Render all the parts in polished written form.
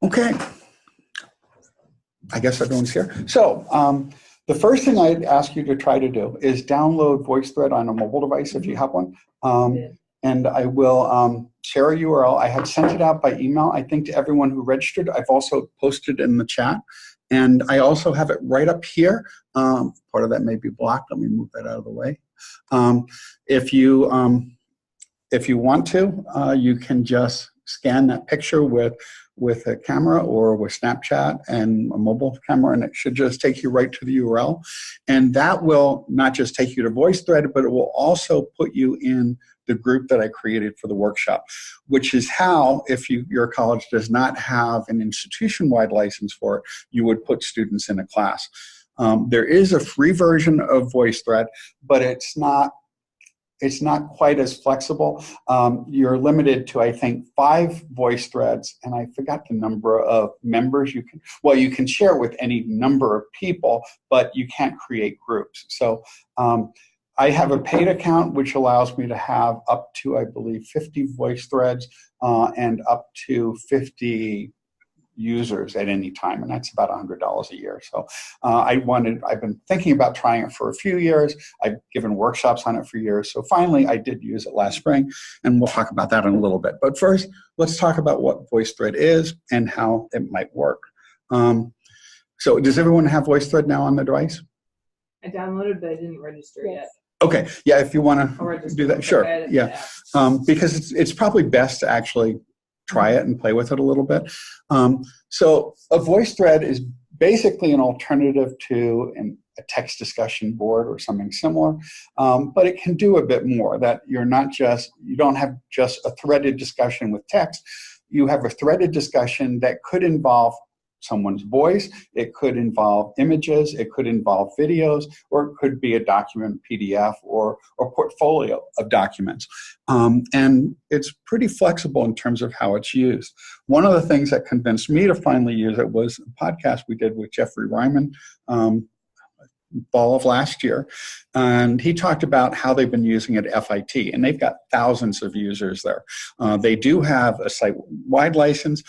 Okay, I guess everyone's here. So the first thing I'd ask you to try to do is download VoiceThread on a mobile device if you have one. And I will share a URL. I had sent it out by email, I think, to everyone who registered. I've also posted in the chat. And I also have it right up here. Part of that may be blocked. Let me move that out of the way. If you want to, you can just scan that picture with a camera or with Snapchat and a mobile camera, and it should just take you right to the URL. And that will not just take you to VoiceThread, but it will also put you in the group that I created for the workshop, which is how, if your college does not have an institution-wide license for it, you would put students in a class. There is a free version of VoiceThread, but it's not quite as flexible. You're limited to, I think, 5 voice threads, and I forgot the number of members you can share with any number of people, but you can't create groups. So I have a paid account, which allows me to have up to, I believe, 50 voice threads and up to 50 users at any time, and that's about $100 a year. So I've been thinking about trying it for a few years. I've given workshops on it for years. So finally, I did use it last spring, and we'll talk about that in a little bit. But first, let's talk about what VoiceThread is and how it might work. So does everyone have VoiceThread now on the device? I downloaded, but I didn't register yet. Okay, yeah, if you want to do that, sure. Yeah, because it's probably best to actually try it and play with it a little bit. So a VoiceThread is basically an alternative to a text discussion board or something similar, but it can do a bit more. That you don't have just a threaded discussion with text. You have a threaded discussion that could involve someone's voice, it could involve images, it could involve videos, or it could be a document PDF or portfolio of documents. And it's pretty flexible in terms of how it's used. One of the things that convinced me to finally use it was a podcast we did with Jeffrey Ryman fall of last year, and he talked about how they've been using it at FIT, and they've got thousands of users there. They do have a site-wide license.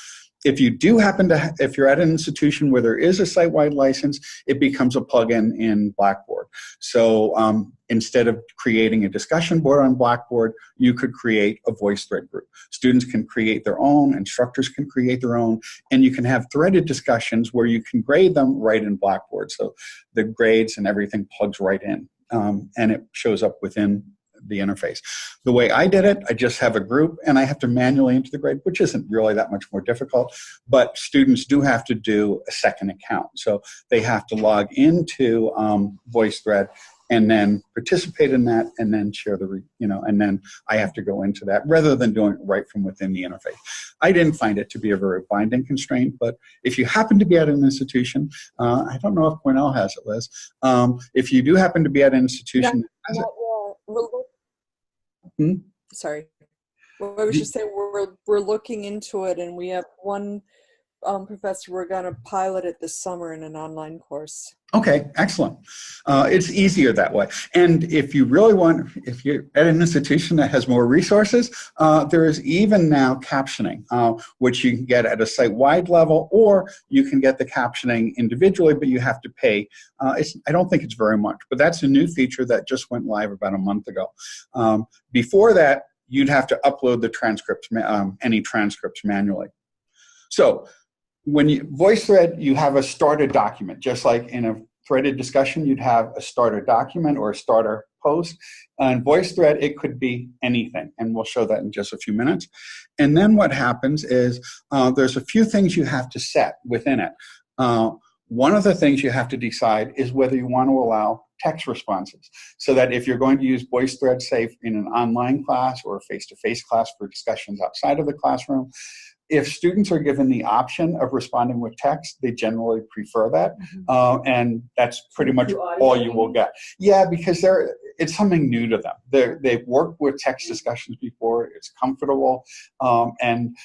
If you do happen to, if you're at an institution where there is a site-wide license, it becomes a plugin in Blackboard. So instead of creating a discussion board on Blackboard, you could create a VoiceThread group. Students can create their own, instructors can create their own, and you can have threaded discussions where you can grade them right in Blackboard. So the grades and everything plugs right in, and it shows up within the interface. The way I did it, I just have a group and I have to manually enter the grade, which isn't really that much more difficult, but students do have to do a second account. So they have to log into VoiceThread and then participate in that and then share and then I have to go into that rather than doing it right from within the interface. I didn't find it to be a very binding constraint, but if you happen to be at an institution, I don't know if Cornell has it, Liz, if you do happen to be at an institution that has it, sorry. Well, I was just saying we're looking into it, and we have one professor we're going to pilot it this summer in an online course. Okay, excellent. It's easier that way. And if you really want, if you're at an institution that has more resources, there is even now captioning, which you can get at a site-wide level, or you can get the captioning individually, but you have to pay. I don't think it's very much, but that's a new feature that just went live about a month ago. Before that, you'd have to upload the transcripts, any transcripts manually. So when you VoiceThread, you have a starter document, just like in a threaded discussion, you'd have a starter document or a starter post. And VoiceThread, it could be anything, and we'll show that in just a few minutes. And then what happens is there's a few things you have to set within it. One of the things you have to decide is whether you want to allow text responses, so that if you're going to use VoiceThread, say in an online class or a face-to-face class for discussions outside of the classroom, if students are given the option of responding with text, they generally prefer that, and that's pretty much all you will get. Yeah, because it's something new to them. They've worked with text discussions before. It's comfortable, and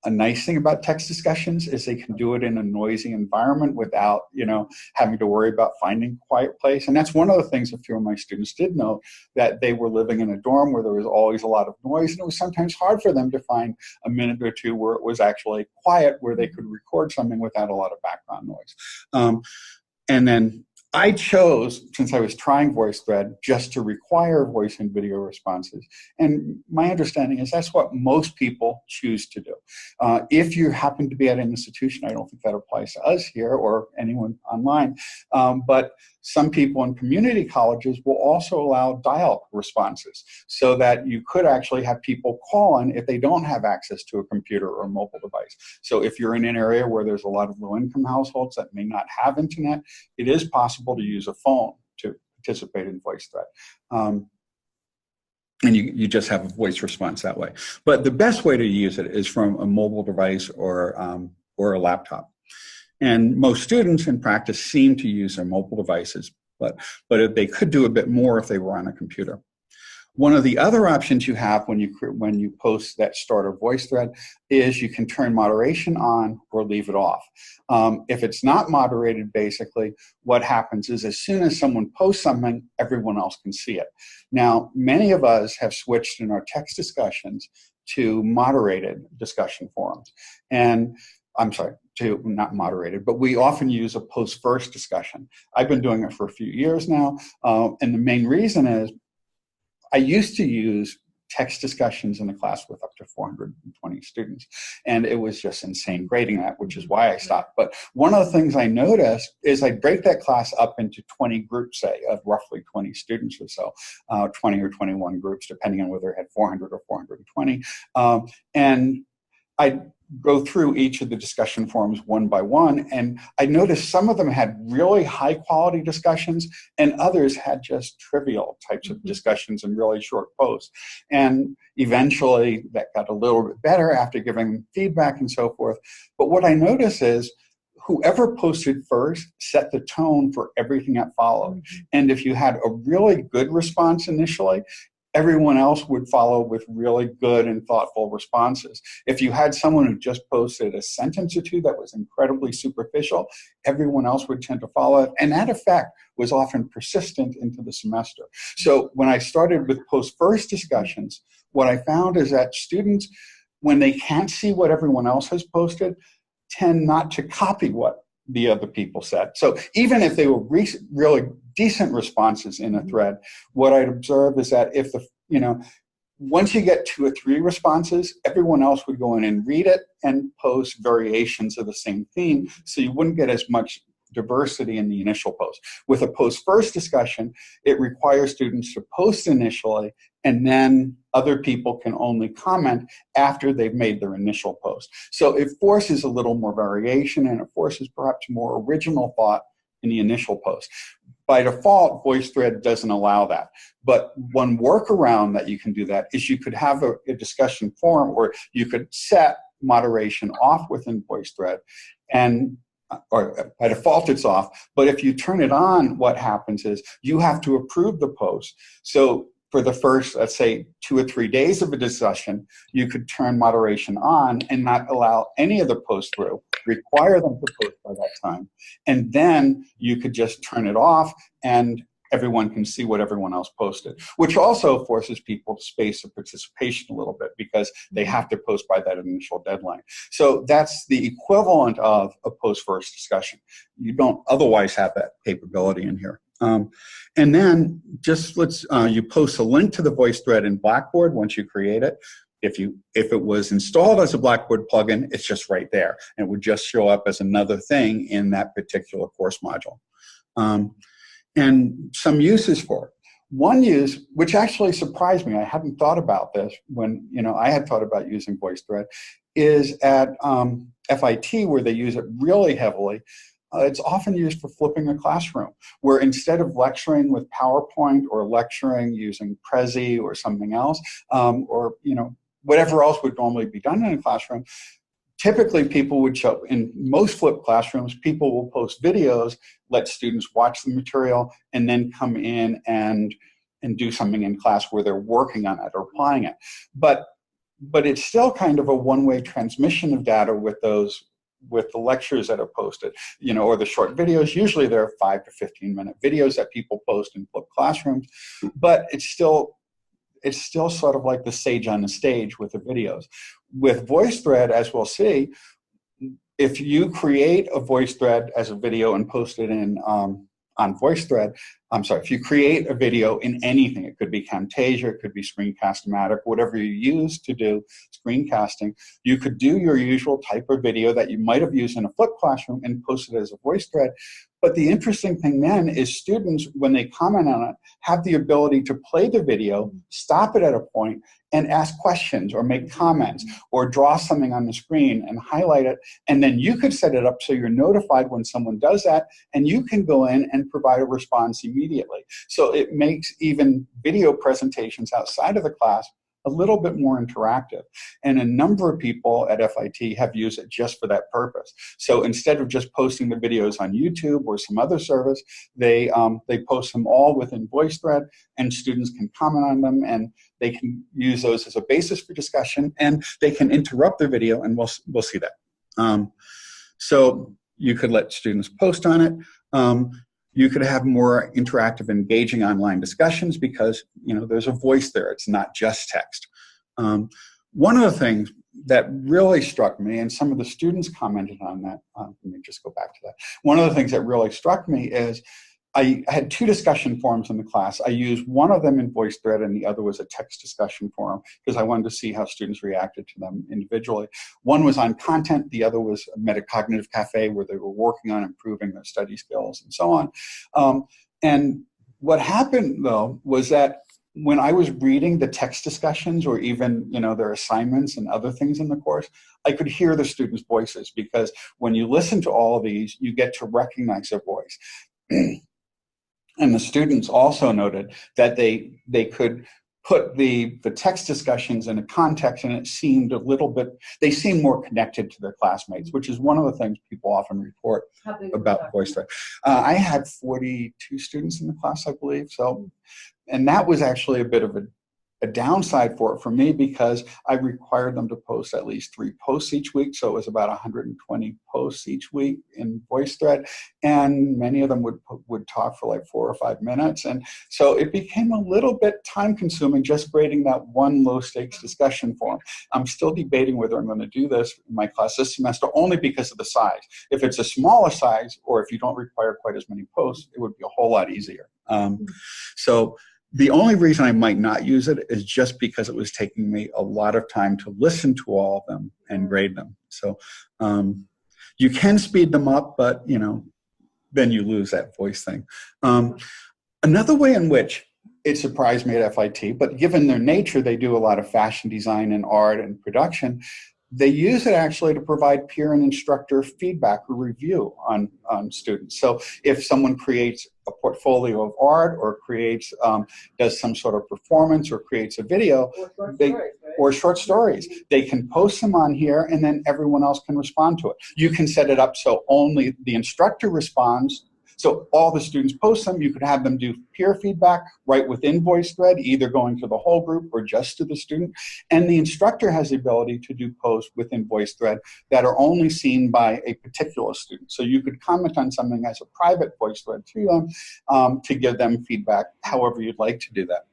a nice thing about text discussions is they can do it in a noisy environment without, having to worry about finding a quiet place. And that's one of the things a few of my students did know, that they were living in a dorm where there was always a lot of noise, and it was sometimes hard for them to find a minute or two where it was actually quiet, where they could record something without a lot of background noise. And then I chose, since I was trying VoiceThread, just to require voice and video responses. And my understanding is that's what most people choose to do. If you happen to be at an institution, I don't think that applies to us here or anyone online, but some people in community colleges will also allow dial responses, so that you could actually have people call in if they don't have access to a computer or a mobile device. So if you're in an area where there's a lot of low-income households that may not have internet, it is possible to use a phone to participate in VoiceThread. And you just have a voice response that way. But the best way to use it is from a mobile device or a laptop. And most students in practice seem to use their mobile devices, but if they could do a bit more if they were on a computer. One of the other options you have when you post that starter voice thread is you can turn moderation on or leave it off. If it's not moderated, basically, what happens is as soon as someone posts something, everyone else can see it. Now, many of us have switched in our text discussions to moderated discussion forums. And I'm sorry, to not moderated, but we often use a post-first discussion. I've been doing it for a few years now, and the main reason is I used to use text discussions in a class with up to 420 students, and it was just insane grading that, which is why I stopped. But one of the things I noticed is I'd break that class up into 20 groups, say, of roughly 20 students or so, 20 or 21 groups, depending on whether it had 400 or 420. And I'd go through each of the discussion forums one by one, and I noticed some of them had really high quality discussions and others had just trivial types of discussions and really short posts. And eventually that got a little bit better after giving them feedback and so forth. But what I noticed is whoever posted first set the tone for everything that followed. And if you had a really good response initially, everyone else would follow with really good and thoughtful responses. If you had someone who just posted a sentence or two that was incredibly superficial, everyone else would tend to follow it. And that effect was often persistent into the semester. So when I started with post-first discussions, what I found is that students, when they can't see what everyone else has posted, tend not to copy what the other people said. So even if they were really decent responses in a thread, what I'd observe is that if once you get 2 or 3 responses, everyone else would go in and read it and post variations of the same theme, so you wouldn't get as much diversity in the initial post. With a post-first discussion, it requires students to post initially, and then other people can only comment after they've made their initial post. So it forces a little more variation, and it forces perhaps more original thought in the initial post. By default, VoiceThread doesn't allow that. But one workaround that you can do that is you could have a discussion forum, or you could set moderation off within VoiceThread, or by default it's off, but if you turn it on, what happens is you have to approve the post. So for the first, let's say, 2 or 3 days of a discussion, you could turn moderation on and not allow any of the posts through, require them to post by that time, and then you could just turn it off and everyone can see what everyone else posted, which also forces people to space their participation a little bit because they have to post by that initial deadline. So that's the equivalent of a post-first discussion. You don't otherwise have that capability in here. And then just you post a link to the VoiceThread in Blackboard once you create it. If it was installed as a Blackboard plugin, it's just right there, and it would just show up as another thing in that particular course module. And some uses for it. One use, which actually surprised me, I hadn't thought about this when I had thought about using VoiceThread, is at FIT, where they use it really heavily. It's often used for flipping a classroom, where instead of lecturing with PowerPoint or lecturing using Prezi or something else, or whatever else would normally be done in a classroom, typically people would show, in most flipped classrooms, people will post videos, let students watch the material, and then come in and do something in class where they're working on it or applying it. But but it's still kind of a one-way transmission of data with the lectures that are posted, or the short videos. Usually there are 5 to 15-minute videos that people post in flipped classrooms, but it's still sort of like the sage on the stage with the videos. With VoiceThread, as we'll see, if you create a VoiceThread as a video and post it in on VoiceThread, if you create a video in anything, it could be Camtasia, it could be Screencast-O-Matic, whatever you use to do screencasting, you could do your usual type of video that you might have used in a flipped classroom and post it as a VoiceThread. But the interesting thing then is students, when they comment on it, have the ability to play the video, stop it at a point, and ask questions or make comments or draw something on the screen and highlight it. And then you could set it up so you're notified when someone does that, and you can go in and provide a response immediately. So it makes even video presentations outside of the class a little bit more interactive. And a number of people at FIT have used it just for that purpose. So instead of just posting the videos on YouTube or some other service, they post them all within VoiceThread, and students can comment on them, and they can use those as a basis for discussion, and they can interrupt the video, and we'll see that. So you could let students post on it. You could have more interactive, engaging online discussions because, there's a voice there. It's not just text. One of the things that really struck me, and some of the students commented on that, let me just go back to that. One of the things that really struck me is I had 2 discussion forums in the class. I used one of them in VoiceThread and the other was a text discussion forum because I wanted to see how students reacted to them individually. One was on content, the other was a metacognitive cafe where they were working on improving their study skills and so on. And what happened though was that when I was reading the text discussions or even their assignments and other things in the course, I could hear the students' voices because when you listen to all of these, you get to recognize their voice. And the students also noted that they could put the text discussions in a context, and it seemed they seemed more connected to their classmates, which is one of the things people often report about VoiceThread. I had 42 students in the class, I believe. So, and that was actually a bit of a downside for it for me because I required them to post at least 3 posts each week. So it was about 120 posts each week in VoiceThread, and many of them would talk for like 4 or 5 minutes. And so it became a little bit time consuming just grading that one low stakes discussion forum. I'm still debating whether I'm going to do this in my class this semester only because of the size. If it's a smaller size or if you don't require quite as many posts, it would be a whole lot easier. So the only reason I might not use it is just because it was taking me a lot of time to listen to all of them and grade them. So you can speed them up, but then you lose that voice thing. Another way in which it surprised me at FIT, but given their nature, they do a lot of fashion design and art and production. They use it actually to provide peer and instructor feedback or review on students. So if someone creates a portfolio of art or does some sort of performance or creates a video, or short stories, they can post them on here and then everyone else can respond to it. You can set it up so only the instructor responds. So all the students post them. You could have them do peer feedback right within VoiceThread, either going to the whole group or just to the student. And the instructor has the ability to do posts within VoiceThread that are only seen by a particular student. So you could comment on something as a private VoiceThread to them to give them feedback however you'd like to do that.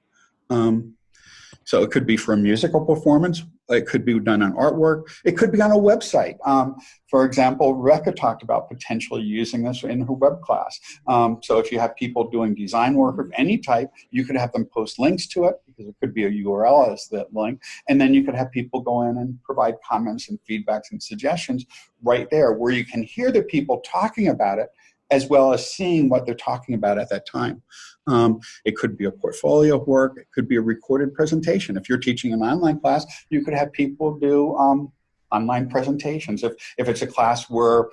So it could be for a musical performance. It could be done on artwork. It could be on a website. For example, Rebecca talked about potentially using this in her web class. So if you have people doing design work of any type, you could have them post links to it because it could be a URL as that link. And then you could have people go in and provide comments and feedbacks and suggestions right there where you can hear the people talking about it as well as seeing what they're talking about at that time. It could be a portfolio of work. It could be a recorded presentation. If you're teaching an online class, you could have people do online presentations. If it's a class where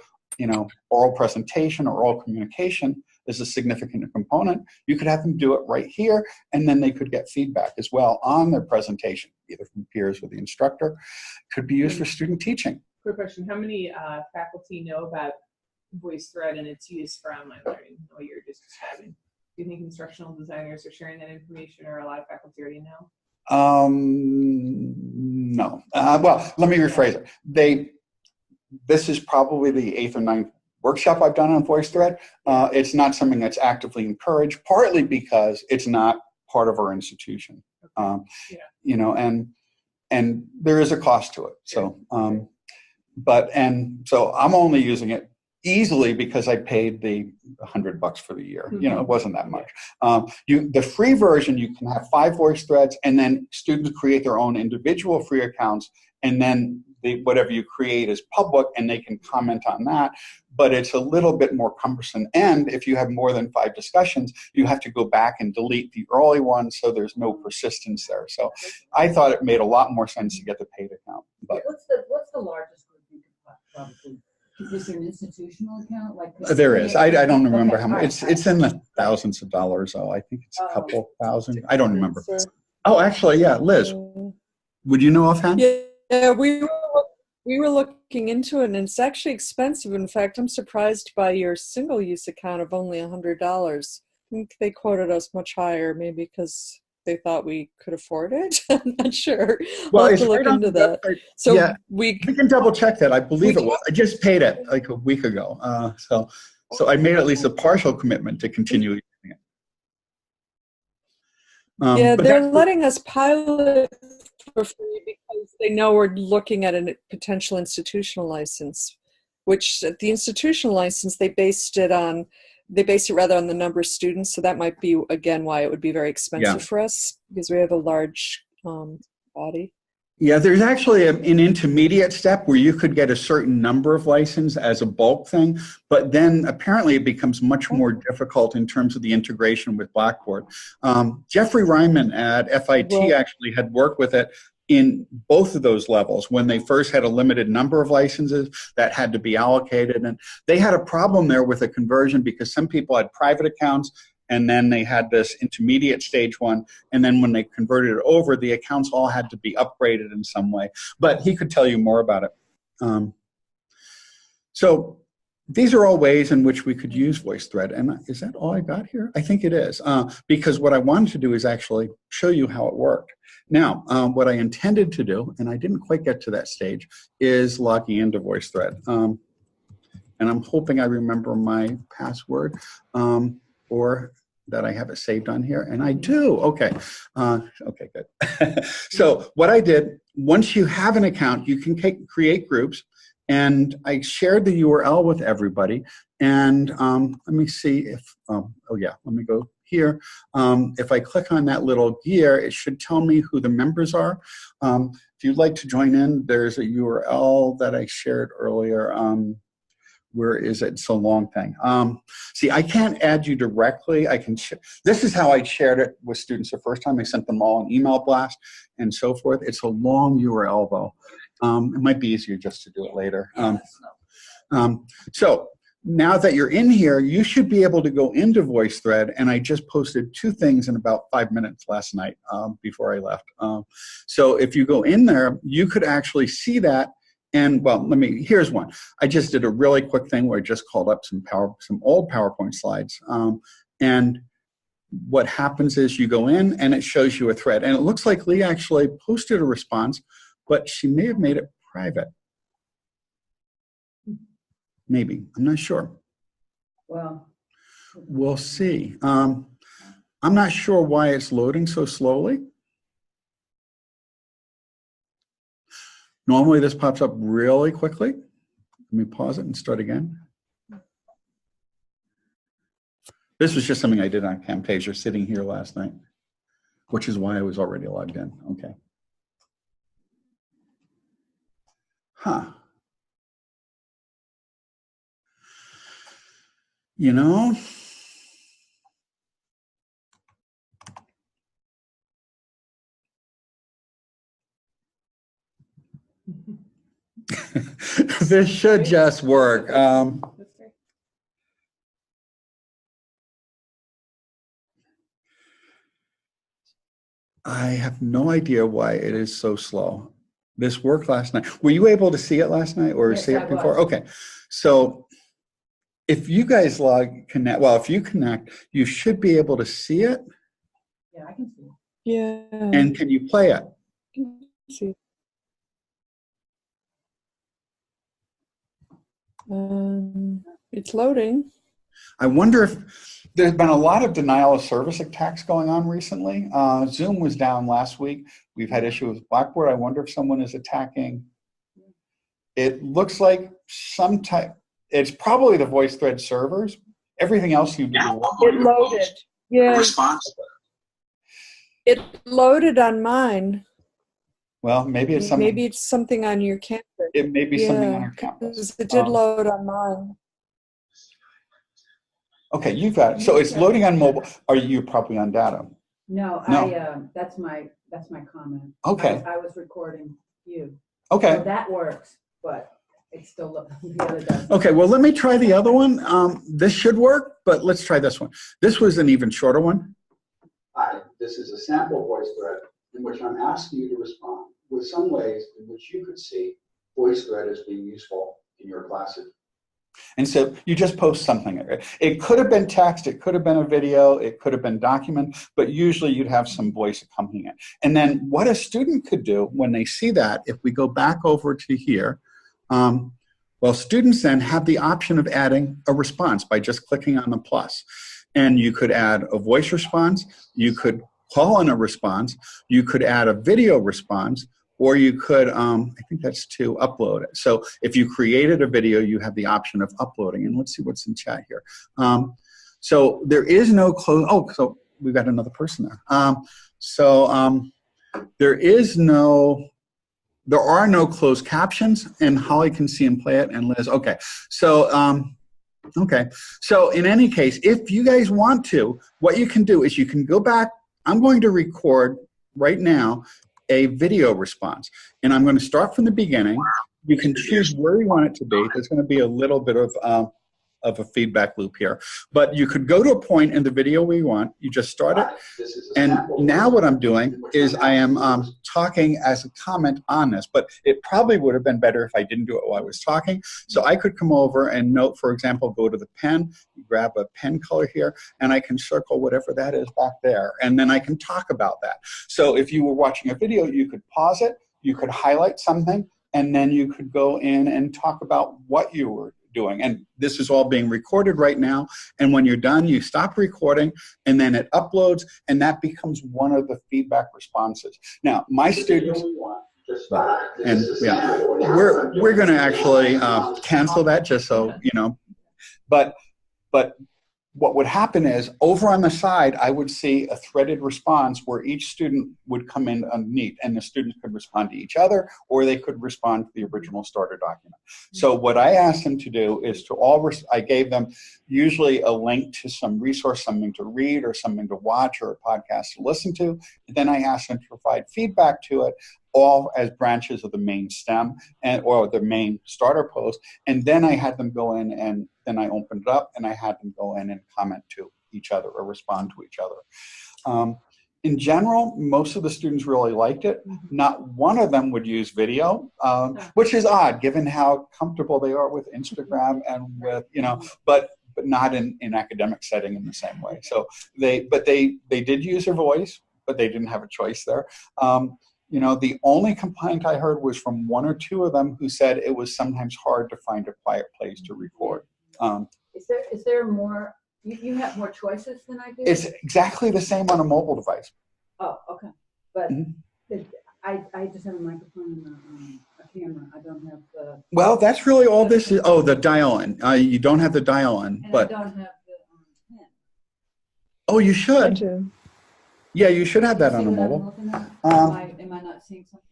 oral presentation or oral communication is a significant component, you could have them do it right here, and then they could get feedback as well on their presentation, either from peers or the instructor. It could be used for student teaching. Quick question: how many faculty know about VoiceThread and its use for online learning, what you're just describing? Do you think instructional designers are sharing that information, or a lot of faculty already know? No. Well, let me rephrase it. This is probably the 8th or 9th workshop I've done on VoiceThread. It's not something that's actively encouraged, partly because it's not part of our institution. You know, and there is a cost to it. So, so I'm only using it easily because I paid the $100 for the year. You know, it wasn't that much. The free version, you can have 5 voice threads, and then students create their own individual free accounts, and then whatever you create is public, and they can comment on that. But it's a little bit more cumbersome. And if you have more than 5 discussions, you have to go back and delete the early ones, so there's no persistence there. So I thought it made a lot more sense to get the paid account. But what's the largest group you could probably? Is this an institutional account? Like there is. I don't remember how much. It's in the thousands of dollars. Oh, I think it's a couple thousand. I don't remember. Oh, actually, yeah, Liz. Would you know offhand? Yeah, we were looking into it, and it's actually expensive. In fact, I'm surprised by your single-use account of only $100. I think they quoted us much higher, maybe because they thought we could afford it. I'm not sure. Well, we'll have to look into that. So yeah, we can double check that. I believe it was. I just paid it like a week ago. So I made at least a partial commitment to continue using it. Yeah, they're letting us pilot for free because they know we're looking at a potential institutional license, which the institutional license, they based it rather on the number of students. So that might be, again, why it would be very expensive for us, because we have a large body. Yeah, there's actually an intermediate step where you could get a certain number of license as a bulk thing, but then apparently it becomes much more difficult in terms of the integration with Blackboard. Jeffrey Ryman at FIT actually had worked with it in both of those levels when they first had a limited number of licenses that had to be allocated. And they had a problem there with a conversion because some people had private accounts, and then they had this intermediate stage one, and then when they converted it over, the accounts all had to be upgraded in some way. But he could tell you more about it. So these are all ways in which we could use VoiceThread. And is that all I got here? I think it is, because what I wanted to do is actually show you how it worked. Now, what I intended to do, and I didn't quite get to that stage, is logging into VoiceThread. And I'm hoping I remember my password. Or that I have it saved on here, and I do. Okay, okay, good. So what I did, once you have an account, you can create groups, and I shared the URL with everybody. And let me see if, oh yeah, let me go here. If I click on that little gear, it should tell me who the members are. If you'd like to join in, there's a URL that I shared earlier. Where is it? It's a long thing. See, I can't add you directly. I can. This is how I shared it with students the first time. I sent them all an email blast and so forth. It's a long URL though. It might be easier just to do it later. So now that you're in here, you should be able to go into VoiceThread. And I just posted 2 things in about 5 minutes last night before I left. So if you go in there, you could actually see that. And well, here's one. I just did a really quick thing where I just called up some old PowerPoint slides. And what happens is you go in and it shows you a thread. And it looks like Lee actually posted a response, but she may have made it private. Maybe, I'm not sure. Well, we'll see. I'm not sure why it's loading so slowly. Normally this pops up really quickly. Let me pause it and start again. This was just something I did on Camtasia sitting here last night, which is why I was already logged in. Okay. Huh. You know, this should just work. I have no idea why it is so slow. This worked last night. Were you able to see it last night or see it before? Okay. So if you guys if you connect, you should be able to see it. Yeah, I can see it. Yeah. And can you play it? Let's see. It's loading. I wonder if there's been a lot of denial of service attacks going on recently. Zoom was down last week. We've had issues with Blackboard. I wonder if someone is attacking. It looks like some type, it's probably the VoiceThread servers. Everything else seemed to be working. It loaded. Yeah. It loaded on mine. Well, maybe it's something. Maybe it's something on your campus. It may be something on your campus. It did load on mine. Okay, you've got it. So it's loading on mobile. Are you probably on data? No, No. That's my comment. Okay. I was recording you. Okay. So that works, but it's still the other doesn't. Okay, well, let me try the other one. This should work, but let's try this one. This was an even shorter one. Hi, this is a sample VoiceThread in which I'm asking you to respond with some ways in which you could see VoiceThread as being useful in your classes. And so you just post something. It could have been text, it could have been a video, it could have been document, but usually you'd have some voice accompanying it. And then what a student could do when they see that, if we go back over to here, well, students then have the option of adding a response by just clicking on the plus. And you could add a voice response, you could call in a response, you could add a video response, or you could, I think that's to upload it. So if you created a video, you have the option of uploading. And let's see what's in chat here. So there is no close, oh, so we've got another person there. There are no closed captions, and Holly can see and play it, and Liz, okay. So, okay. So in any case, if you guys want to, what you can do is you can go back. I'm going to record right now a video response. And I'm going to start from the beginning. You can choose where you want it to be. There's going to be a little bit of a feedback loop here. But you could go to a point in the video where you want. You just start it. And now what I'm doing is I am talking as a comment on this. But it probably would have been better if I didn't do it while I was talking. So I could come over and note, for example, go to the pen, grab a pen color here, and I can circle whatever that is back there. And then I can talk about that. So if you were watching a video, you could pause it, you could highlight something, and then you could go in and talk about what you were doing. And this is all being recorded right now. And when you're done, you stop recording, and then it uploads, and that becomes one of the feedback responses. Now, my students, and yeah, we're going to actually cancel that just so you know. But what would happen is, over on the side, I would see a threaded response where each student would come in underneath, and the students could respond to each other, or they could respond to the original starter document. So what I asked them to do is I gave them usually a link to some resource, something to read, or something to watch, or a podcast to listen to. And then I asked them to provide feedback to it, all as branches of the main stem or the main starter post. And then I had them go in, and then I opened it up, and I had them go in and comment to each other or respond to each other. In general, most of the students really liked it. Not one of them would use video, which is odd given how comfortable they are with Instagram and with, but not in academic setting in the same way. So they did use their voice, but they didn't have a choice there. The only complaint I heard was from one or two of them who said it was sometimes hard to find a quiet place to record. Is there more? You have more choices than I do? It's exactly the same on a mobile device. Oh, okay. But I just have a microphone and a camera. I don't have the... Well, that's really all this is. Oh, the dial-in. You don't have the dial-in. But I don't have the pen. Oh, you should. Yeah, you should have that on a mobile. Am I not seeing something?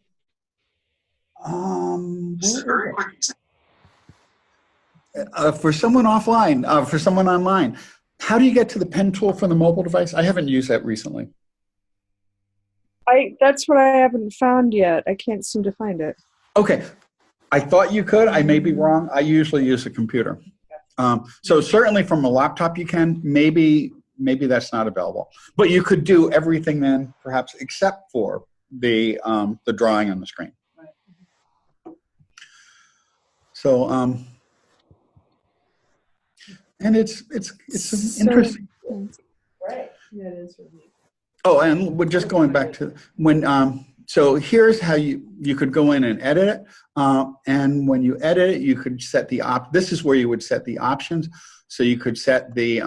For someone offline, for someone online, how do you get to the pen tool for the mobile device? I haven't used that recently. That's what I haven't found yet. I can't seem to find it. Okay. I thought you could. I may be wrong. I usually use a computer. So certainly from a laptop you can. Maybe that's not available. But you could do everything then, perhaps, except for the drawing on the screen. Right. So, and it's interesting. Right. Yeah, it is really. Oh, and we're just going back to when, so here's how you could go in and edit it. And when you edit it, you could set this is where you would set the options. So you could set the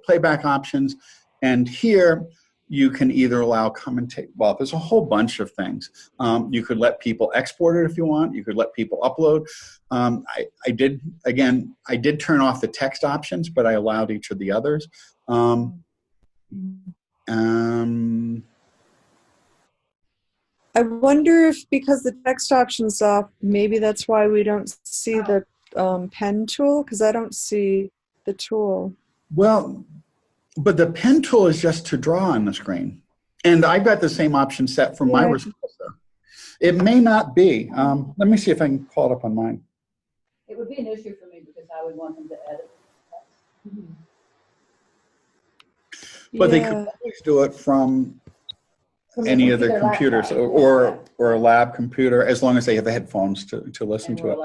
playback options. And here you can either allow commentate, well, there's a whole bunch of things. You could let people export it if you want. You could let people upload. I did turn off the text options, but I allowed each of the others. I wonder if because the text option's off, maybe that's why we don't see the pen tool, because I don't see the tool. Well, but the pen tool is just to draw on the screen. And I've got the same option set for my response. It may not be. Let me see if I can call it up on mine. It would be an issue for me because I would want them to edit the text. But they could always do it from any of their computers or a lab computer, as long as they have the headphones to listen to it.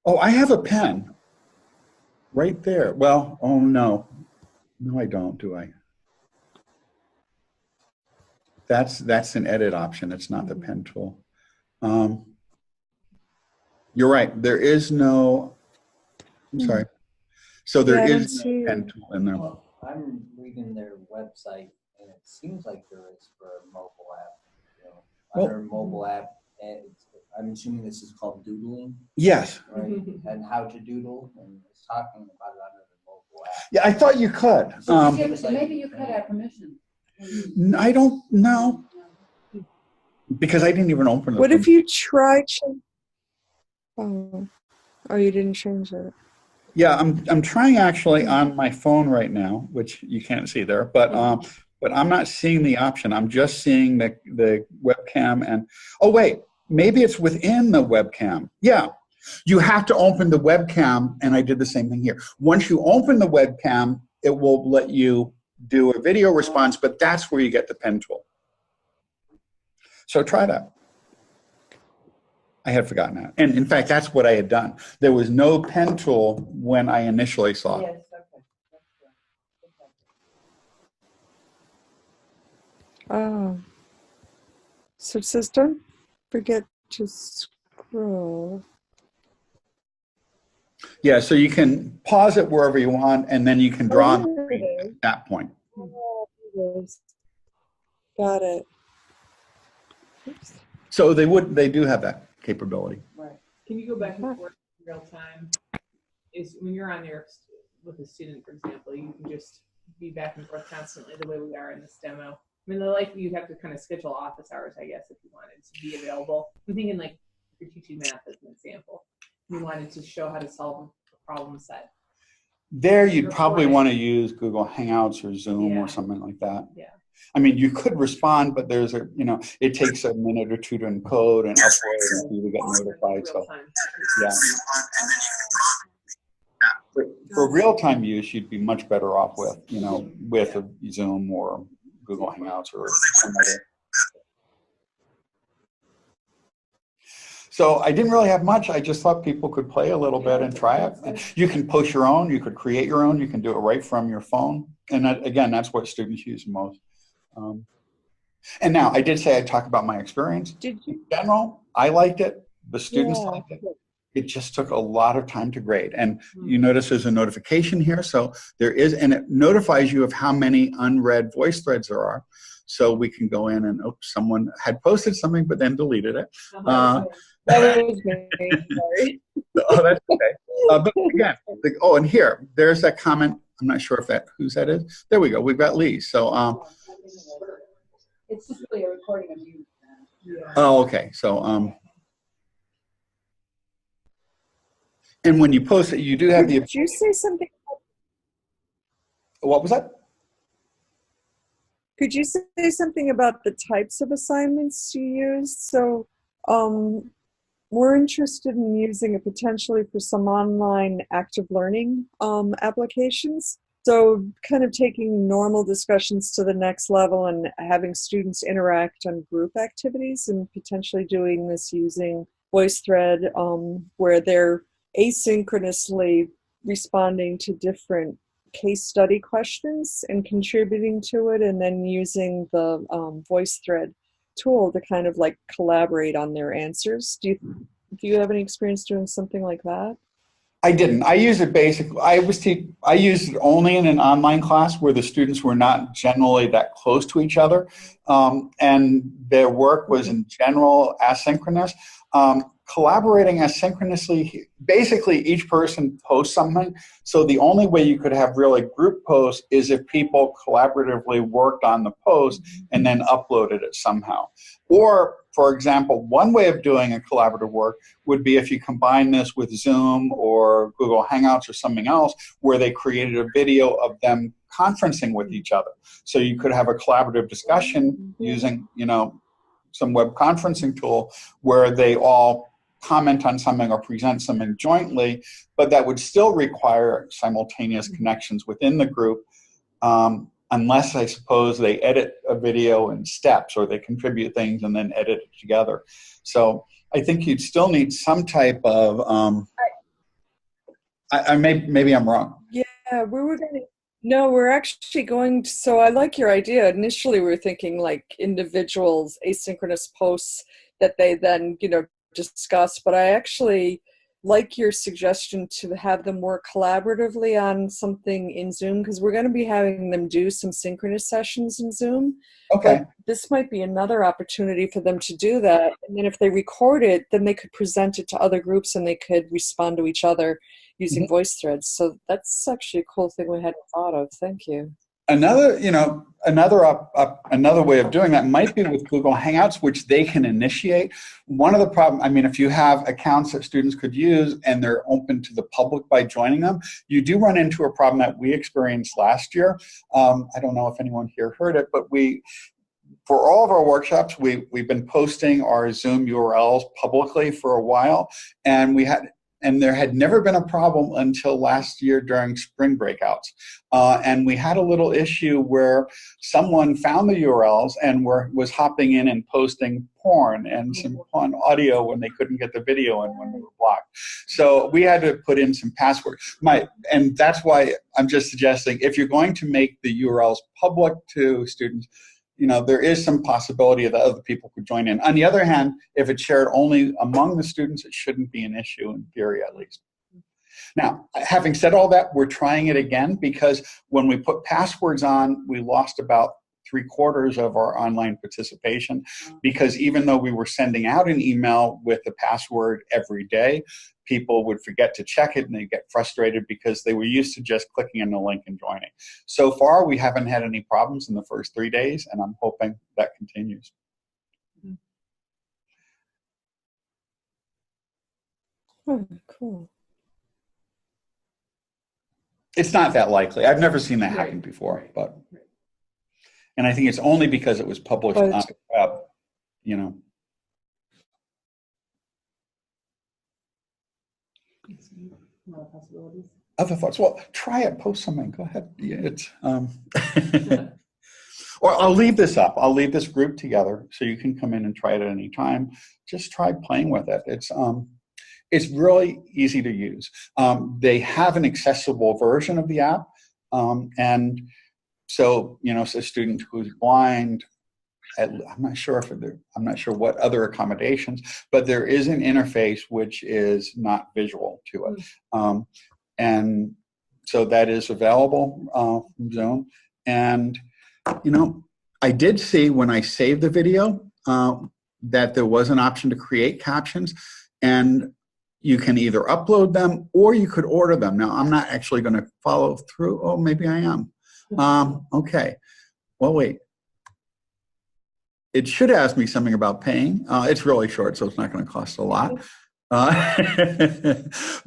Oh, I have a pen right there. Well, oh no. No, I don't, do I? That's an edit option. It's not the pen tool. You're right. There is no, I'm sorry. So there is no pen tool in there. Well, I'm reading their website, and it seems like there is for a mobile app. You know, under mobile app, and I'm assuming this is called doodling. Yes. Right? And how to doodle, and it's talking about it under the mobile app. Yeah, I thought you could. So maybe you could have permission. I don't know. Because I didn't even open it. What if you try? Oh, you didn't change it. Yeah, I'm trying actually on my phone right now, which you can't see there, but I'm not seeing the option. I'm just seeing the webcam and, oh wait, maybe it's within the webcam. Yeah, you have to open the webcam, and I did the same thing here. Once you open the webcam, it will let you do a video response, but that's where you get the pen tool. So try that. I had forgotten that. And in fact, that's what I had done. There was no pen tool when I initially saw it. Yes, okay. Oh. So it says don't forget to scroll. Yeah, so you can pause it wherever you want, and then you can draw on the screen at that point. Oh, it is. Got it. Oops. So they do have that capability. Right. Can you go back and forth in real time? Is when you're on there with a student, for example, you can just be back and forth constantly the way we are in this demo. I mean, you'd have to kind of schedule office hours, I guess, if you wanted to be available. I'm thinking like if you're teaching math as an example, you wanted to show how to solve a problem set. There, you'd probably want to use Google Hangouts or Zoom or something like that. Yeah. I mean, you could respond, but there's it takes a minute or two to encode and upload and you get notified. So, yeah. For real-time use, you'd be much better off with, with a Zoom or Google Hangouts or some other. So I didn't really have much. I just thought people could play a little bit and try it. You can post your own. You could create your own. You can do it right from your phone. And that, again, that's what students use most. And now, I did say I'd talk about my experience. In general, I liked it. The students liked it. It just took a lot of time to grade. And you notice there's a notification here. So there is, and it notifies you of how many unread voice threads there are. So we can go in and, oops, someone had posted something but then deleted it. That was me, sorry. Oh, that's okay. But again, and here, there's that comment. I'm not sure whose that is. There we go. We've got Lee. So, it's just really a recording of you. Oh, okay. So, and when you post it, you do have the. Did you say something? What was that? Could you say something about the types of assignments you use? So, we're interested in using it potentially for some online active learning applications. So kind of taking normal discussions to the next level and having students interact on group activities and potentially doing this using VoiceThread where they're asynchronously responding to different case study questions and contributing to it, and then using the VoiceThread tool to kind of like collaborate on their answers. Do you have any experience doing something like that? I didn't. I use it basically. I used it only in an online class where the students were not generally that close to each other, and their work was in general asynchronous. Collaborating asynchronously, basically each person posts something. So the only way you could have really group posts is if people collaboratively worked on the post and then uploaded it somehow. Or, for example, one way of doing a collaborative work would be if you combine this with Zoom or Google Hangouts or something else where they created a video of them conferencing with each other. So you could have a collaborative discussion using, some web conferencing tool where they all comment on something or present something jointly, but that would still require simultaneous connections within the group, unless I suppose they edit a video in steps or they contribute things and then edit it together. So I think you'd still need some type of, maybe I'm wrong. Yeah, we were going to. No, we're actually going to, so I like your idea. Initially, we were thinking like individuals, asynchronous posts that they then, discuss, but I actually like your suggestion to have them work collaboratively on something in Zoom, because we're going to be having them do some synchronous sessions in Zoom. Okay. But this might be another opportunity for them to do that. And then if they record it, then they could present it to other groups and they could respond to each other using VoiceThread. So that's actually a cool thing we hadn't thought of. Thank you. Another way of doing that might be with Google Hangouts, which they can initiate. One of the problems, if you have accounts that students could use and they're open to the public by joining them, you do run into a problem that we experienced last year. I don't know if anyone here heard it, but for all of our workshops, we've been posting our Zoom URLs publicly for a while, and there had never been a problem until last year during spring breakouts. And we had a little issue where someone found the URLs and was hopping in and posting porn and some fun audio when they couldn't get the video in when they were blocked. So we had to put in some passwords. And that's why I'm just suggesting, if you're going to make the URLs public to students, there is some possibility that other people could join in. On the other hand, if it's shared only among the students, it shouldn't be an issue, in theory at least. Now, having said all that, we're trying it again, because when we put passwords on, we lost about 3/4 of our online participation, because even though we were sending out an email with the password every day, people would forget to check it and they'd get frustrated because they were used to just clicking on the link and joining. So far, we haven't had any problems in the first 3 days, and I'm hoping that continues. Oh, cool. It's not that likely. I've never seen that happen before, and I think it's only because it was published on the web, A lot of possibilities. Other thoughts? Well, try it. Post something. Go ahead. It's or I'll leave this up. I'll leave this group together so you can come in and try it at any time. Just try playing with it. It's really easy to use. They have an accessible version of the app, and so so a student who's blind, I'm not sure what other accommodations, but there is an interface which is not visual to it, and so that is available from Zoom. And I did see when I saved the video that there was an option to create captions, and you can either upload them or you could order them. Now, I'm not actually going to follow through. Oh, maybe I am. Okay. Well, wait. It should ask me something about paying. It's really short, so it's not going to cost a lot.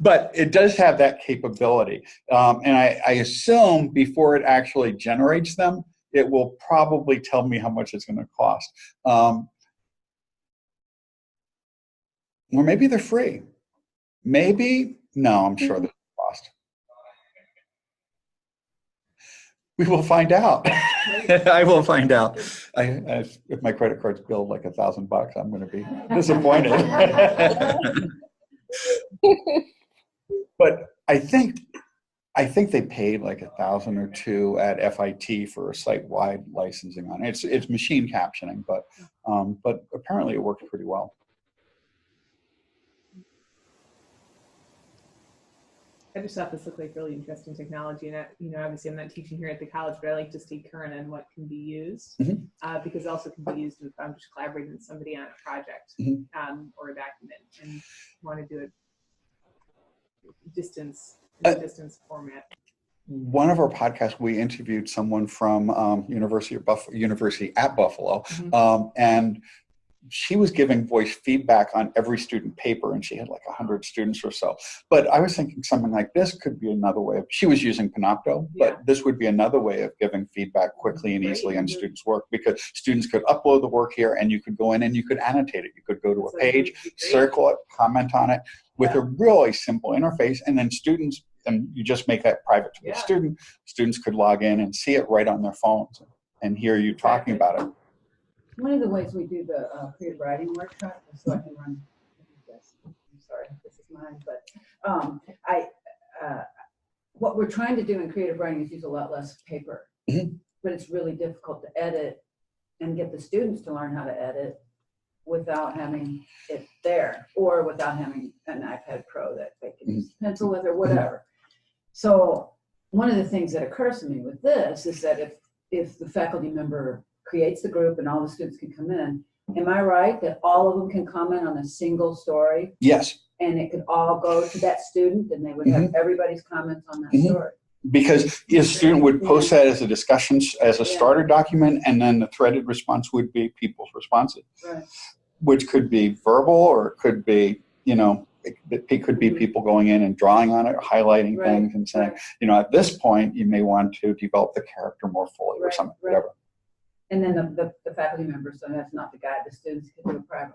But it does have that capability. And I assume before it actually generates them, it will probably tell me how much it's going to cost. Or maybe they're free. Maybe, no, I'm sure there's a cost. We will find out. I will find out. If my credit card's billed like $1,000, I'm going to be disappointed. But I think I think they paid like $1,000 or $2,000 at FIT for a site-wide licensing on it. It's machine captioning, but apparently it worked pretty well. I just thought this looked like really interesting technology, and obviously I'm not teaching here at the college, but I like to stay current on what can be used, because it also can be used if I'm just collaborating with somebody on a project or a document and want to do it distance format. One of our podcasts, we interviewed someone from University at Buffalo, and she was giving voice feedback on every student paper, and she had like 100 students or so. But I was thinking something like this could be another way of, she was using Panopto, but this would be another way of giving feedback quickly and easily on students' work, because students could upload the work here and you could go in and you could annotate it. You could go to a page, circle it, comment on it with a really simple interface, and then students, and you just make that private to the student. Students could log in and see it right on their phones and hear you talking about it. One of the ways we do the creative writing workshop, so I can run this. I'm sorry, this is mine, but what we're trying to do in creative writing is use a lot less paper, but it's really difficult to edit and get the students to learn how to edit without having it there, or without having an iPad Pro that they can use a pencil with or whatever. So one of the things that occurs to me with this is that if the faculty member creates the group and all the students can come in, am I right that all of them can comment on a single story? Yes. And it could all go to that student and they would have everybody's comments on that story? Because a student would post that as a discussion, as a starter document, and then the threaded response would be people's responses, which could be verbal, or it could be, it could be people going in and drawing on it, or highlighting things and saying, at this point, you may want to develop the character more fully or something, whatever. And then the faculty members, so that's not the guide, the students can do it privately.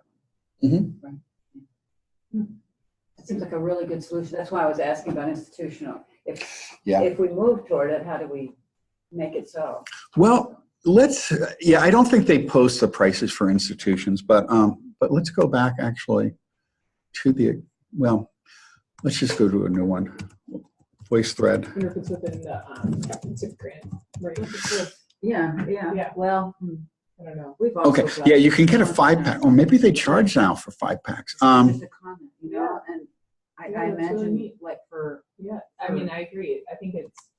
It seems like a really good solution. That's why I was asking about institutional. If we move toward it, how do we make it so? Well, I don't think they post the prices for institutions, but let's go back actually to let's just go to a new one. VoiceThread. If it's within the 6th grade, right? Yeah. Well, I don't know. We've also you can get a 5-pack, or maybe they charge now for 5-packs. Just a comment, and I imagine really like for I mean, I agree. I think it's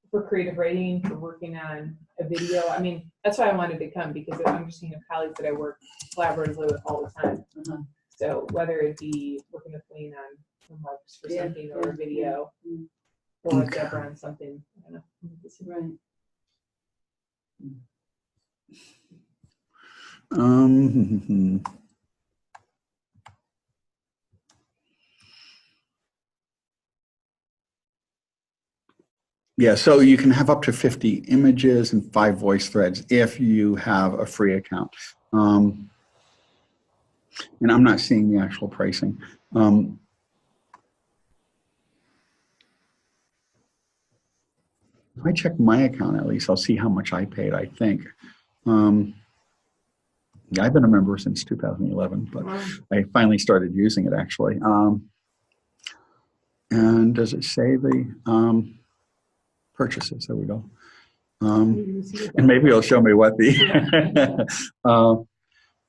for creative writing, for working on a video. I mean, that's why I wanted to come, because I'm just seeing colleagues that I work collaboratively with all the time. So whether it be working with Wayne on homeworks for something, or a video, or Deborah on something, I don't know. Right. So you can have up to 50 images and 5 voice threads if you have a free account. And I'm not seeing the actual pricing. If I check my account, at least I'll see how much I paid, I think. I've been a member since 2011, but I finally started using it actually. And does it say the purchases? There we go. And maybe it'll show me what the,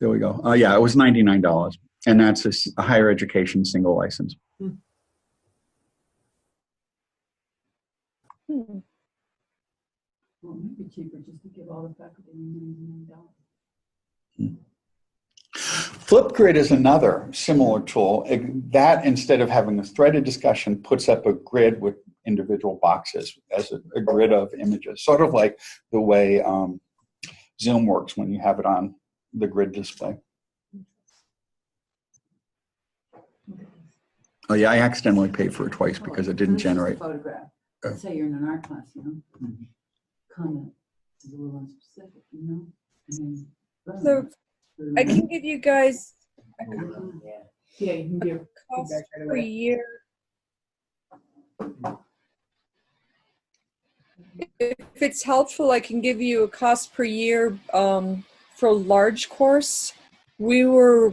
there we go. It was $99, and that's a higher education single license. Well, it might be cheaper just to give all the faculty $99. Flipgrid is another similar tool. That, instead of having a threaded discussion, puts up a grid with individual boxes as a grid of images, sort of like the way Zoom works when you have it on the grid display. Oh yeah, I accidentally paid for it twice because it didn't generate. Photograph. Let's say you're in an art class, comment is a little unspecific, I mean, so I can give you guys a you can give cost per year. If it's helpful, I can give you a cost per year for a large course. We were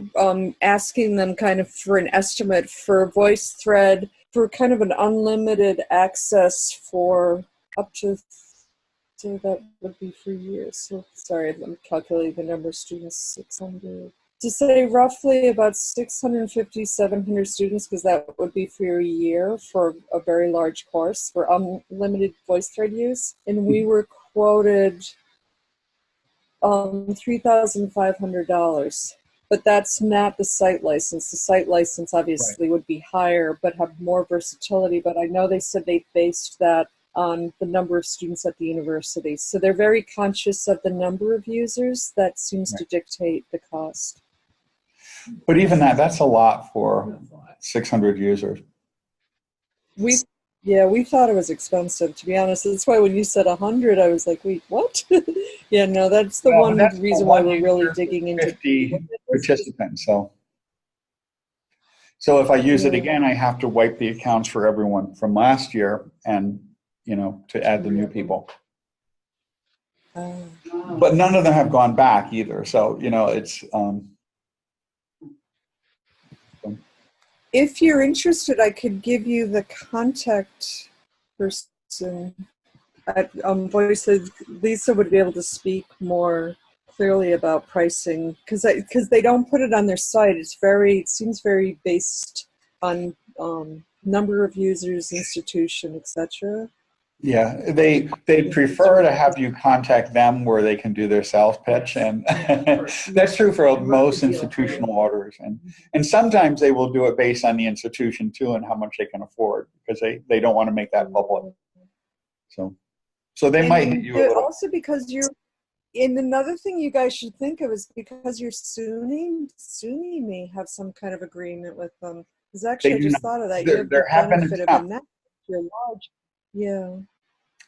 asking them kind of for an estimate for VoiceThread for kind of an unlimited access for up to, so that would be for years. So sorry, I'm calculating the number of students, 600. To say roughly about 650, 700 students, because that would be for a year for a very large course for unlimited VoiceThread use. And we were quoted $3,500. But that's not the site license. The site license obviously would be higher, but have more versatility. But I know they said they based that on the number of students at the university. So they're very conscious of the number of users. That seems to dictate the cost. But even that's a lot for 600 users. We thought it was expensive, to be honest. That's why when you said 100, I was like, wait, what? Yeah, no, that's the one reason why we're really digging into 50 participants. So if I use it again, I have to wipe the accounts for everyone from last year and, to add the new people. But none of them have gone back either. So, it's... If you're interested, I could give you the contact person at VoiceThread. Lisa would be able to speak more clearly about pricing because they don't put it on their site. It seems very based on number of users, institution, etc. Yeah, they prefer to have you contact them where they can do their sales pitch, and that's true for most institutional orders. And sometimes they will do it based on the institution too and how much they can afford because they don't want to make that public. So they might hit you a little. Also because you're. And another thing you guys should think of is because you're SUNY may have some kind of agreement with them. Because actually, I just thought of that. You have the benefit of a net. You're large. Yeah.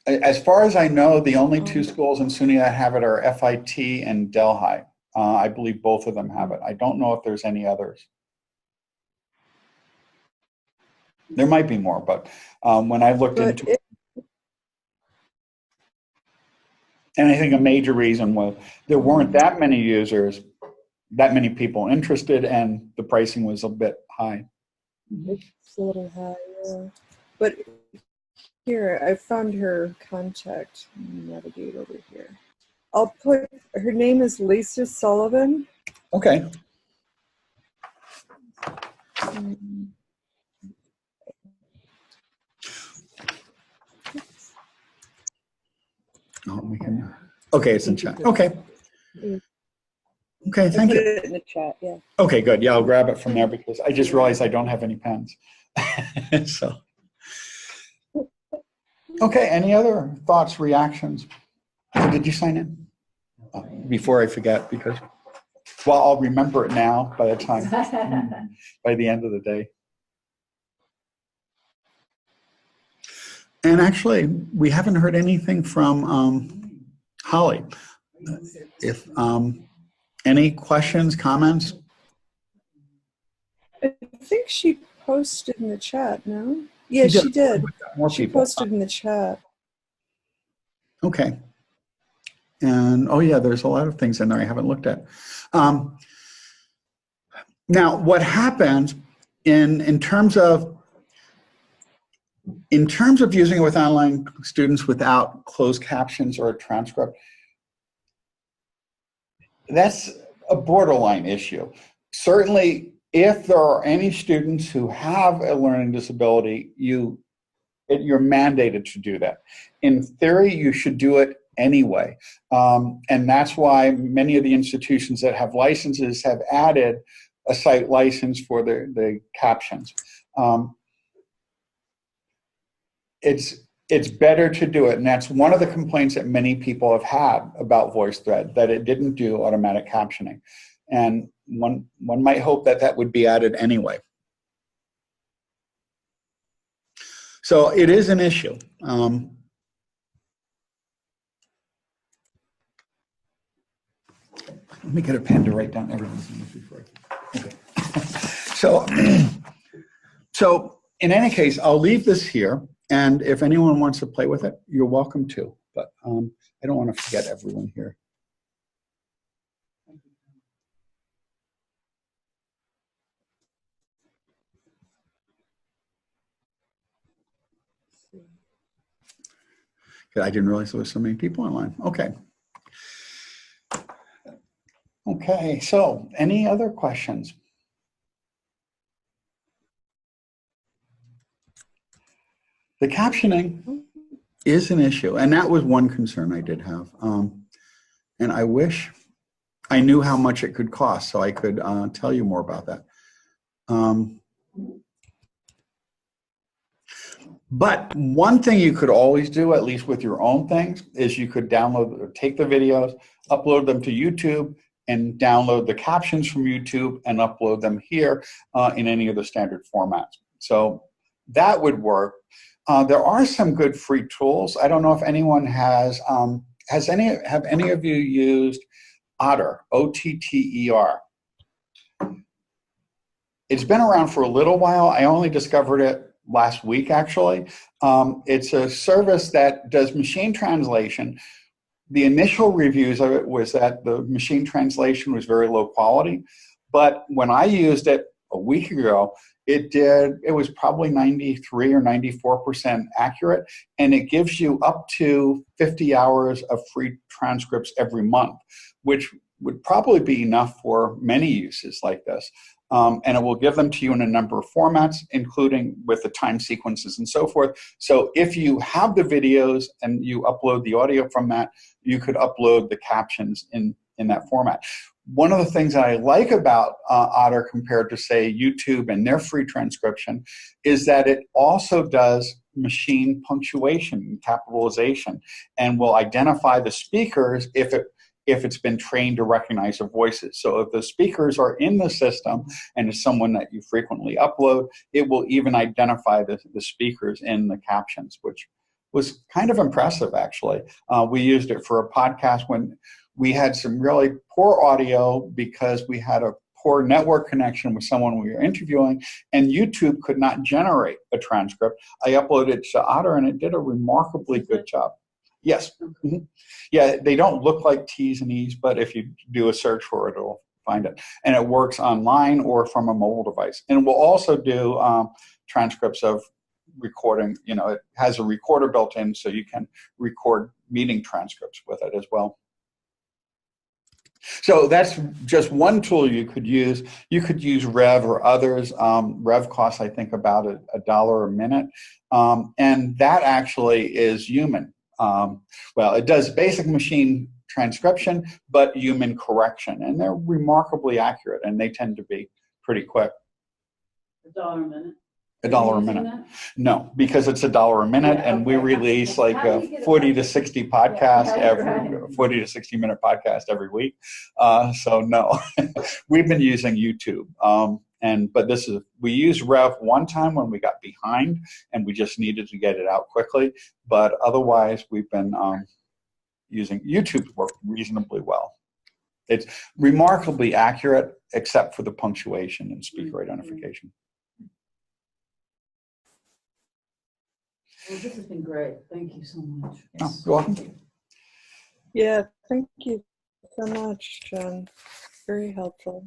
As far as I know, the only two schools in SUNY that have it are FIT and Delhi. I believe both of them have it. I don't know if there's any others. There might be more, but when I looked into it, and I think a major reason was there weren't that many users, that many people interested, and the pricing was a bit high. It's a little high, yeah. But here, I found her contact. Let me navigate over here. I'll put, her name is Lisa Sullivan. Okay. Okay, it's in chat. Okay. Okay, thank you. I put it in the chat, yeah. Okay, good. Yeah, I'll grab it from there because I just realized I don't have any pens. So. Okay, any other thoughts, reactions? Did you sign in? Before I forget, because, well, I'll remember it now by the time, by the end of the day. And actually, we haven't heard anything from Holly. If any questions, comments? I think she posted in the chat, no? Yeah, she did. More she people. posted in the chat. Okay. And, oh yeah, there's a lot of things in there I haven't looked at. Now, what happens in terms of using it with online students without closed captions or a transcript, that's a borderline issue. Certainly, if there are any students who have a learning disability, you're mandated to do that. In theory, you should do it anyway. And that's why many of the institutions that have licenses have added a site license for the captions. It's better to do it, and that's one of the complaints that many people have had about VoiceThread, that it didn't do automatic captioning. And one might hope that that would be added anyway. So it is an issue. Let me get a pen to write down everything before. Okay. So in any case, I'll leave this here. And if anyone wants to play with it, you're welcome to. But I don't want to forget everyone here. I didn't realize there was so many people online. Okay. Okay, so any other questions? The captioning is an issue, and that was one concern I did have. And I wish I knew how much it could cost so I could tell you more about that. But one thing you could always do, at least with your own things, is you could download or take the videos, upload them to YouTube, and download the captions from YouTube and upload them here in any of the standard formats. So that would work. There are some good free tools. I don't know if anyone have any of you used Otter, O-T-T-E-R? It's been around for a little while. I only discovered it last week, actually. It's a service that does machine translation. The initial reviews of it was that the machine translation was very low quality, but when I used it a week ago, it was probably 93 or 94% accurate, and it gives you up to 50 hours of free transcripts every month, which would probably be enough for many uses like this. And it will give them to you in a number of formats, including with the time sequences and so forth. So if you have the videos and you upload the audio from that, you could upload the captions in that format. One of the things that I like about Otter compared to, say, YouTube and their free transcription is that it also does machine punctuation and capitalization and will identify the speakers if it's been trained to recognize the voices. So if the speakers are in the system and it's someone that you frequently upload, it will even identify the speakers in the captions, which was kind of impressive, actually. We used it for a podcast when we had some really poor audio because we had a poor network connection with someone we were interviewing, and YouTube could not generate a transcript. I uploaded it to Otter, and it did a remarkably good job. Yes. Mm-hmm. Yeah, they don't look like T's and E's, but if you do a search for it, it'll find it. And it works online or from a mobile device. And we'll also do transcripts of recording. You know, it has a recorder built in, so you can record meeting transcripts with it as well. So that's just one tool you could use. You could use Rev or others. Rev costs, I think, about $1 a minute. And that actually is human. Well, it does basic machine transcription, but human correction. And they're remarkably accurate, and they tend to be pretty quick. $1 a minute? $1 a minute. No, because it's $1 a minute, yeah, and we release like a 40 to 60 podcast every 40 to 60 minute podcast every week. So no, we've been using YouTube. But we used Rev one time when we got behind and we just needed to get it out quickly. But otherwise, we've been using YouTube to work reasonably well. It's remarkably accurate, except for the punctuation and speaker identification. Well, this has been great. Thank you so much. Oh, you're welcome. Yeah, thank you so much, John. Very helpful.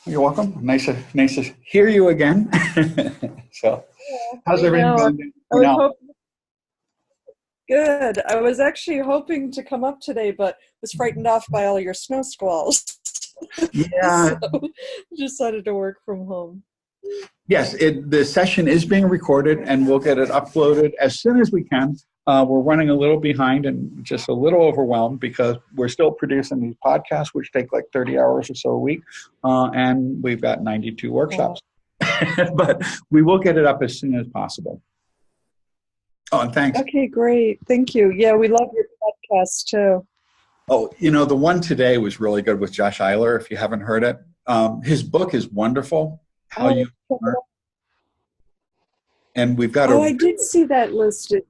You're welcome. Nice to hear you again. So, yeah, how's everything going? Good. I was actually hoping to come up today, but was frightened off by all your snow squalls. Yeah. So decided to work from home. Yes, the session is being recorded, and we'll get it uploaded as soon as we can. We're running a little behind and just a little overwhelmed because we're still producing these podcasts, which take like 30 hours or so a week, and we've got 92 workshops. But we will get it up as soon as possible. Oh, and thanks. Okay, great. Thank you. Yeah, we love your podcast too. Oh, the one today was really good with Josh Eiler, if you haven't heard it. His book is wonderful. How you learn. And we've got I did see that listed.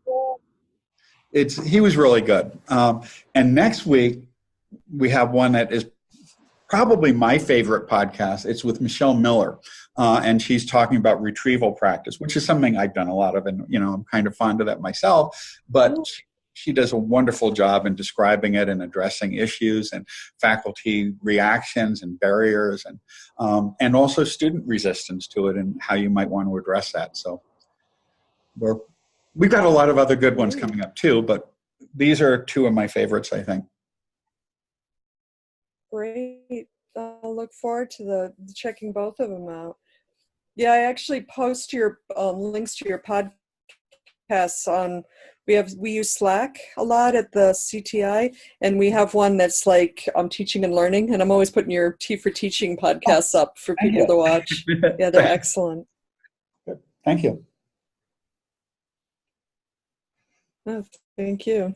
Yeah. He was really good. And next week we have one that is probably my favorite podcast. It's with Michelle Miller, and she's talking about retrieval practice, which is something I've done a lot of, and I'm kind of fond of that myself. But she does a wonderful job in describing it and addressing issues and faculty reactions and barriers and also student resistance to it and how you might want to address that. So we're We've got a lot of other good ones coming up too, but these are two of my favorites, I think. Great. I'll look forward to the checking both of them out. Yeah, I actually post your links to your podcasts on. We use Slack a lot at the CTI, and we have one that's like teaching and learning, and I'm always putting your Tea for Teaching podcasts up for people to watch. Yeah, they're excellent. Thank you. Oh, thank you.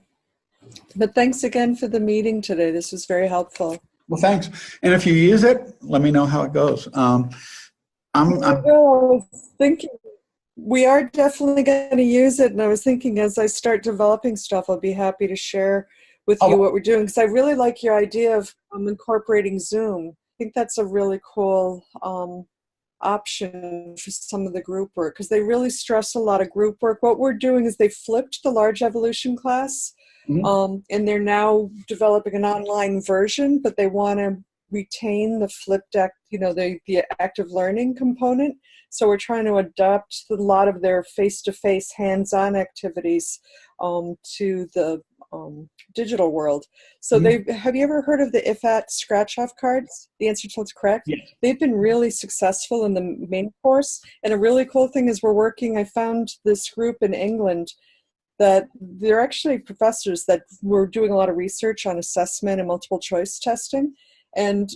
But thanks again for the meeting today. This was very helpful. Well, thanks. And if you use it, let me know how it goes. I was thinking we are definitely going to use it, and I was thinking as I start developing stuff, I'll be happy to share with you what we're doing, because I really like your idea of incorporating Zoom. I think that's a really cool option for some of the group work, because they really stress a lot of group work. What we're doing is they flipped the large evolution class, and they're now developing an online version, but they want to retain the flipped the active learning component. So we're trying to adapt a lot of their face-to-face hands-on activities to the digital world. So have you ever heard of the IFAT scratch-off cards? The answer till it's correct? Yes. They've been really successful in the main course. And a really cool thing is I found this group in England that they're actually professors that were doing a lot of research on assessment and multiple choice testing. And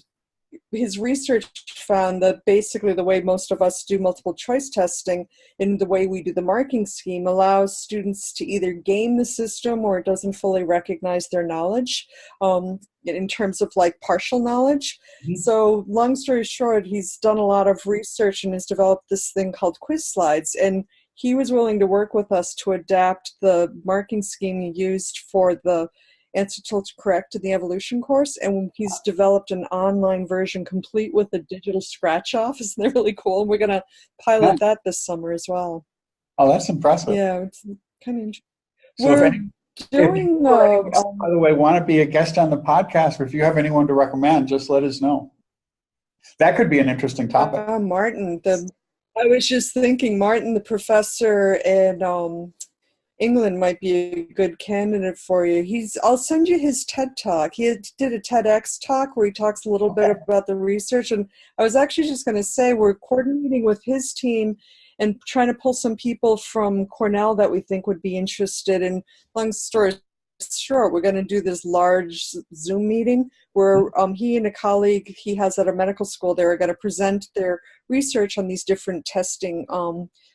his research found that basically the way most of us do multiple choice testing in the way we do the marking scheme allows students to either game the system or it doesn't fully recognize their knowledge in terms of like partial knowledge. So long story short, he's done a lot of research and has developed this thing called quiz slides. And he was willing to work with us to adapt the marking scheme he used for the answer till it's correct in the evolution course, and he's developed an online version complete with a digital scratch off. Isn't that really cool? We're going to pilot that this summer as well. Oh, that's impressive. Yeah, it's kind of interesting. So if you, by the way, want to be a guest on the podcast, or if you have anyone to recommend, just let us know. That could be an interesting topic. Martin, I was just thinking Martin, the professor in England might be a good candidate for you. I'll send you his TED Talk. He did a TEDx talk where he talks a little bit about the research. And I was actually just going to say we're coordinating with his team and trying to pull some people from Cornell that we think would be interested. And long story short, we're going to do this large Zoom meeting where he and a colleague he has at a medical school, they're going to present their research on these different testing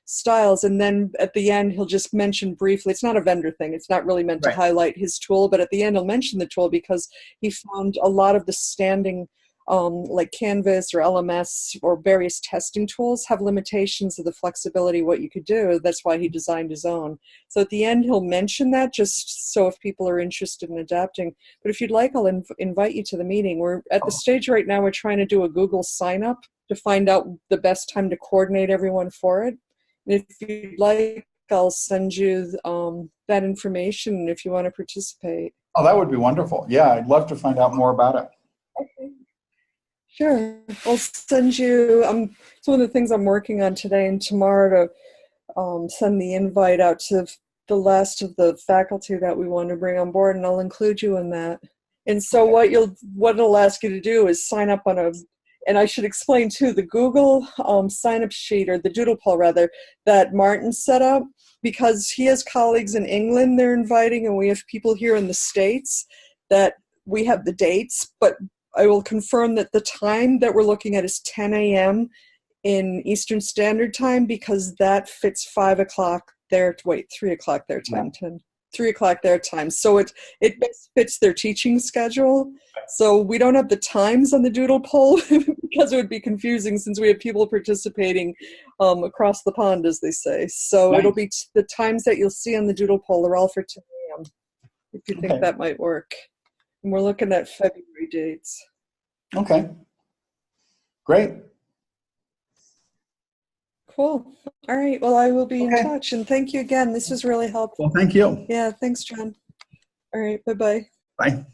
styles, and then at the end he'll just mention briefly, it's not a vendor thing, it's not really meant to highlight his tool, but at the end he'll mention the tool because he found a lot of the standing like Canvas or LMS or various testing tools have limitations of the flexibility what you could do. That's why he designed his own. So at the end he'll mention that just so if people are interested in adapting. But if you'd like, I'll invite you to the meeting. We're at the stage right now we're trying to do a Google sign up to find out the best time to coordinate everyone for it. And if you'd like, I'll send you that information if you want to participate. Oh, that would be wonderful. Yeah, I'd love to find out more about it. Okay. Sure. I'll send you, it's one of the things I'm working on today and tomorrow to send the invite out to the last of the faculty that we want to bring on board, and I'll include you in that. And so what it'll ask you to do is sign up on and I should explain too, the Google sign-up sheet, or the doodle poll rather, that Martin set up, because he has colleagues in England they're inviting, and we have people here in the States that we have the dates, but I will confirm that the time that we're looking at is 10 a.m. in Eastern Standard Time, because that fits 5 o'clock their, 3 o'clock their time, 3 o'clock their time. So it best fits their teaching schedule. So we don't have the times on the doodle poll because it would be confusing since we have people participating across the pond, as they say. So it'll be the times that you'll see on the doodle poll are all for 10 a.m. if you think that might work. And we're looking at February dates. Okay. Great. Cool. All right. Well, I will be in touch. And thank you again. This was really helpful. Well, thank you. Yeah. Thanks, John. All right. Bye-bye. Bye.